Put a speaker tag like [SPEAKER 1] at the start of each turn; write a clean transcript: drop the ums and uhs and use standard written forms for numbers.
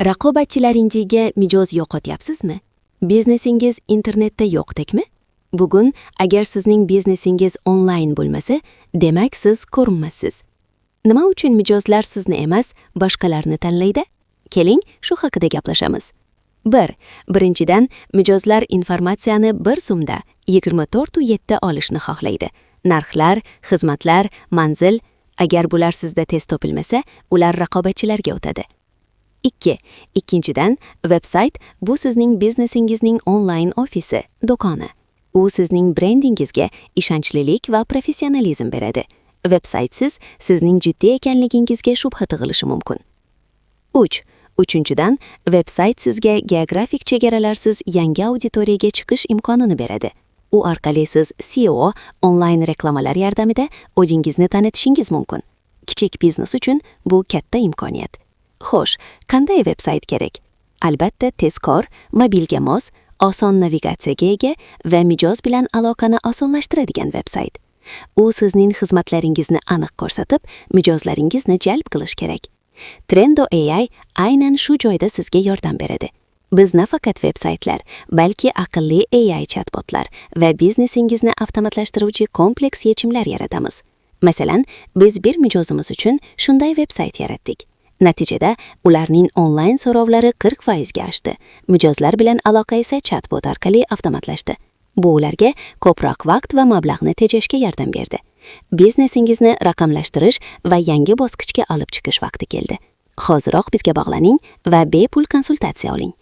[SPEAKER 1] Raqobatchilaringizga mijoz yo'qotyapsizmi? Biznesingiz internetda yo'qdekmi? Bugun agar sizning biznesingiz onlayn bo'lmasa, demak siz ko'rinmassiz. Nima uchun mijozlar sizni emas, boshqalarni tanlaydi? Keling, shu haqida gaplashamiz. Birinchidan, mijozlar informatsiyani bir zumda 24/7 olishni xohlaydi. Narxlar, xizmatlar, manzil. Agar bular sizda tez topilmasa, ular raqobatchilarga o'tadi. Ikkinchidan, veb-sayt bu sizning biznesingizning onlayn ofisi, do'koni. U sizning brendingizga ishonchlilik va professionalizm beradi. Veb-saytsiz sizning jiddiy ekanligingizga shubha tug'ilishi mumkin. Uchinchidan, veb-sayt sizga geografik chegaralarsiz yangi auditoriyaga chiqish imkonini beradi. U orqali siz SEO, onlayn reklamalar yordamida o'zingizni tanitishingiz mumkin. Kichik biznes uchun bu katta imkoniyat. Xo'sh, qanday veb-sayt kerak? Albatta, tezkor, mobilga mos, oson navigatsiyaga ega va mijoz bilan aloqani osonlashtiradigan veb-sayt. U sizning xizmatlaringizni aniq ko'rsatib, mijozlaringizni jalb qilish kerak. Trendo AI aynan shu joyda sizga yordam beradi. Biz nafaqat veb-saytlar, balki aqlli AI chatbotlar va biznesingizni avtomatlashtiruvchi kompleks yechimlar yaratamiz. Masalan, biz bir mijozimiz uchun shunday veb-sayt yaratdik. Natijada ularning onlayn so'rovlari 40% ga oshdi. Mijozlar bilan aloqa esa chatbot orqali avtomatlashdi. Bu ularga ko'proq vaqt va mablag'ni tejashga yordam berdi. Biznesingizni raqamlashtirish va yangi bosqichga olib chiqish vaqti keldi. Hoziroq bizga bog'laning va bepul konsultatsiya oling.